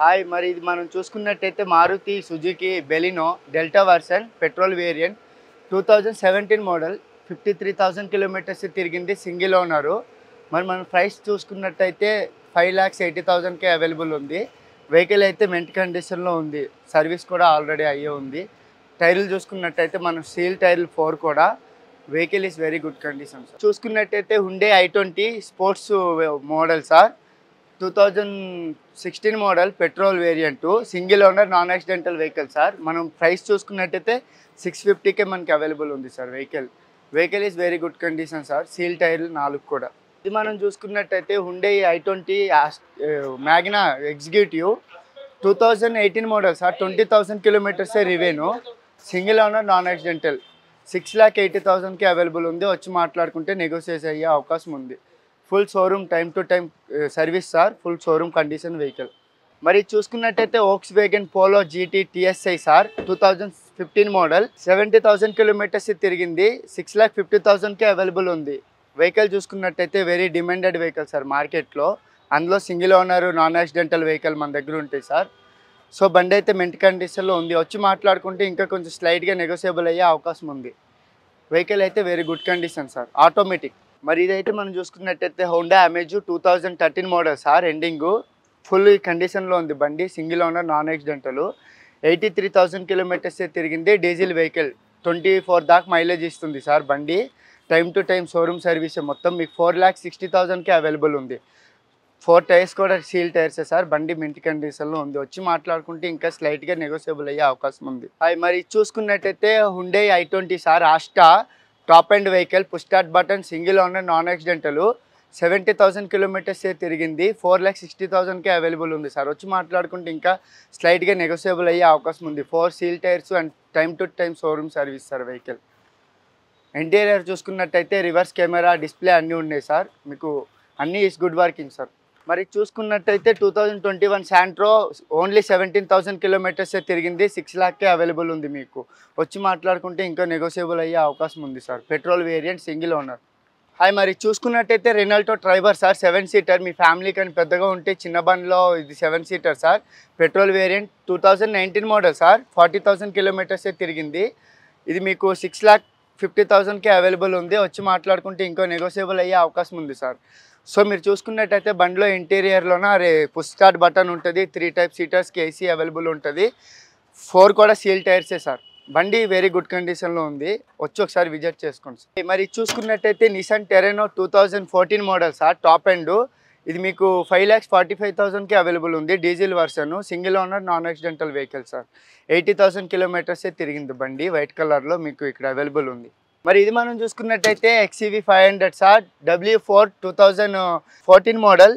Hi మరి ఇది మనం చూసుకున్నట్టయితే Maruti Suzuki Baleno delta version petrol variant 2017 model 53,000 kilometres తిరిగింది సింగిల్ ఓనరు. మరి మనం ప్రైస్ చూసుకున్నట్టయితే 5,80,000కే అవైలబుల్ ఉంది. వెహికల్ అయితే మెంట్ కండిషన్లో ఉంది. సర్వీస్ కూడా ఆల్రెడీ అయ్యే ఉంది. టైర్లు చూసుకున్నట్టయితే మనం స్టీల్ టైర్లు 4 కూడా. Vehicle is very good condition sir. చూసుకున్నట్టయితే Hyundai i20 sports model sir, 2016 model petrol variant, single owner non accidental vehicle sir. మనం ప్రైస్ చూసుకున్నట్టయితే 650కే మనకి అవైలబుల్ ఉంది సార్. Vehicle is very good condition sir. Seal టైర్లు 4 కూడా. ఇది మనం చూసుకున్నట్టయితే Hyundai i20 Magna executive 2018 model sir, 20,000 కిలోమీటర్సే రివేను, సింగిల్ ఓనర్ నాన్ యాక్సిడెంటల్, 6,80,000కి అవైలబుల్ ఉంది. వచ్చి మాట్లాడుకుంటే నెగోషియేట్ అయ్యే అవకాశం ఉంది. Full showroom time to time service sir. Full showroom condition vehicle. మరి చూసుకున్నట్టయితే Volkswagen Polo GT TSI sir, 2015 model, 70,000 kilometres తిరిగింది, 6,50,000కి అవైలబుల్ ఉంది. వెహికల్ చూసుకున్నట్టయితే వెరీ డిమాండెడ్ వెహికల్ సార్ మార్కెట్లో. అందులో single owner non accidental vehicle మన దగ్గర ఉంటాయి సార్. సో బండి అయితే మెంట్ కండిషన్లో ఉంది. వచ్చి మాట్లాడుకుంటే ఇంకా కొంచెం స్లైట్గా నెగోషియబుల్ అయ్యే అవకాశం ఉంది. వెహికల్ అయితే very good condition sir, automatic. మరి ఇదైతే మనం చూసుకున్నట్టయితే Honda amaze 2013 model sir, ending full కండిషన్లో ఉంది బండి. సింగిల్ ఓనర్ నాన్ యాక్సిడెంటల్, 83,000 కిలోమీటర్సే తిరిగింది. డీజిల్ వెహికల్, 24 దాకా మైలేజ్ ఇస్తుంది సార్ బండి. Time to time showroom service. మొత్తం మీకు 4,60,000కి అవైలబుల్ ఉంది. 4 టైర్స్ కూడా సీల్ టైర్సే సార్. బండి మెంట్ కండిషన్లో ఉంది. వచ్చి మాట్లాడుకుంటే ఇంకా స్లైట్గా నెగోషియబుల్ అయ్యే అవకాశం ఉంది. మరి చూసుకున్నట్టయితే Hyundai i20 sir, Asta top and vehicle, push start button, single owner non accidental, 70,000 కిలోమీటర్సే తిరిగింది, 4,60,000కే అవైలబుల్ ఉంది సార్. వచ్చి మాట్లాడుకుంటే ఇంకా స్లైట్గా నెగోషియబుల్ అయ్యే అవకాశం ఉంది. 4 seal tyres and time to time showroom service sir vehicle. Interior చూసుకున్నట్టయితే రివర్స్ కెమెరా, డిస్ప్లే అన్నీ ఉన్నాయి సార్. మీకు అన్నీ ఈస్ గుడ్ వర్కింగ్ సార్. మరి చూసుకున్నట్టయితే 2021 శాంట్రో ఓన్లీ 17,000 కిలోమీటర్సే తిరిగింది, 6 లాఖ్కే అవైలబుల్ ఉంది మీకు. వచ్చి మాట్లాడుకుంటే ఇంకా నెగోషియబుల్ అయ్యే అవకాశం ఉంది sir. Petrol variant, single owner. మరి చూసుకున్నట్టయితే రెనాల్టో ట్రైబర్ సార్, 7 సీటర్. మీ ఫ్యామిలీ కానీ పెద్దగా ఉంటే చిన్న బండిలో ఇది 7 seater sir. Petrol variant, 2019 model sir, 40,000 కిలోమీటర్సే తిరిగింది. ఇది మీకు 6,50,000కే అవైలబుల్ ఉంది. వచ్చి మాట్లాడుకుంటే ఇంకో నెగోషియబుల్ అయ్యే అవకాశం ఉంది సార్. సో మీరు చూసుకున్నట్టయితే బండిలో ఇంటీరియర్లోన పుష్ స్టార్ట్ బటన్ ఉంటుంది, 3 టైప్ సీటర్స్కి ఏసీ అవైలబుల్ ఉంటుంది, 4 కూడా సీల్ టైర్సే సార్. బండి వెరీ గుడ్ కండిషన్లో ఉంది. వచ్చి ఒకసారి విజిట్ చేసుకోండి. మరి చూసుకున్నట్టయితే Nissan Terrano 2014 model sir, top end. ఇది మీకు 5,45,000కి అవైలబుల్ ఉంది. Diesel version, single owner non accidental vehicle sir. 80,000 కిలోమీటర్సే తిరిగింది బండి. వైట్ కలర్లో మీకు ఇక్కడ అవైలబుల్ ఉంది. మరి ఇది మనం చూసుకున్నట్టయితే XEV 500 సార్, W4 2014 మోడల్.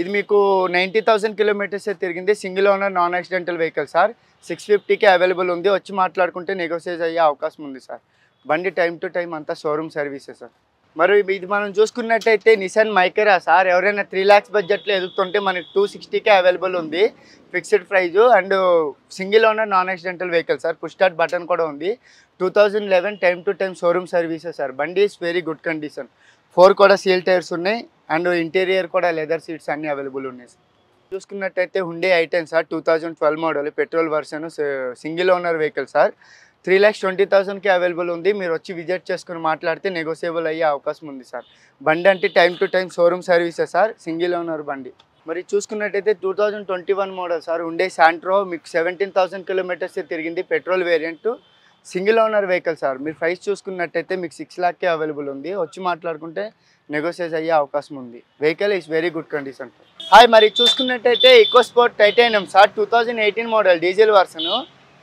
ఇది మీకు 90,000 కిలోమీటర్సే తిరిగింది, single owner non accidental vehicle sir. 650కే అవైలబుల్ ఉంది. వచ్చి మాట్లాడుకుంటే నెగోషియేట్ అయ్యే అవకాశం ఉంది సార్. బండి టైం టు టైం అంతా షోరూమ్ సర్వీసే సార్. మరి ఇది మనం చూసుకున్నట్టయితే నిసాన్ మైక్రా సార్. ఎవరైనా 3 lakhs బడ్జెట్లో ఎదుగుతుంటే మనకి 260కే అవైలబుల్ ఉంది, fixed price. And single owner non accidental vehicle sir. Push start button కూడా ఉంది. 2011 టైం టు టైం షోరూమ్ సర్వీసే సార్. బండి ఈస్ వెరీ గుడ్ కండిషన్. 4 కూడా సీల్ టైర్స్ ఉన్నాయి. అండ్ ఇంటీరియర్ కూడా లెదర్ సీట్స్ అన్నీ అవైలబుల్ ఉన్నాయి సార్. చూసుకున్నట్టయితే Hyundai i10 sir, 2012 model, petrol version, single owner vehicle sir. 3,20,000కి అవైలబుల్ ఉంది. మీరు వచ్చి విజిట్ చేసుకుని మాట్లాడితే నెగోషియబుల్ అయ్యే అవకాశం ఉంది సార్. బండి అంటే టైం టు టైం షోరూమ్ సర్వీసే సార్. సింగిల్ ఓనర్ బండి. మరి చూసుకున్నట్టయితే 2021 మోడల్ సార్, హుండే శాంట్రో మీకు 17,000 కిలోమీటర్స్ తిరిగింది, petrol variant, single owner vehicle sir. మీరు ప్రైస్ చూసుకున్నట్టయితే మీకు 6 లాఖ్కే అవైలబుల్ ఉంది. వచ్చి మాట్లాడుకుంటే నెగోషియేట్ అయ్యే అవకాశం ఉంది. Vehicle is very good condition. మరి చూసుకున్నట్టయితే EcoSport titanium sir, 2018 model, diesel version,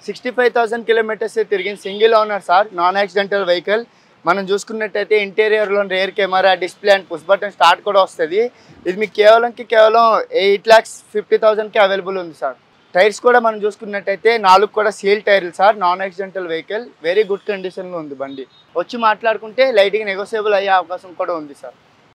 65,000 కిలోమీటర్సే తిరిగింది, single owner sir, non accidental vehicle. మనం చూసుకున్నట్టయితే ఇంటీరియర్లో rear camera, display and push button start కూడా వస్తుంది. ఇది మీకు కేవలం 8,50,000కి అవైలబుల్ ఉంది సార్. టైర్స్ కూడా మనం చూసుకున్నట్టయితే 4 కూడా సీల్ టైర్లు sir. Non accidental vehicle, very good కండిషన్లో ఉంది బండి. వచ్చి మాట్లాడుకుంటే లైట్గా నెగోషియబుల్ అయ్యే అవకాశం కూడా ఉంది సార్.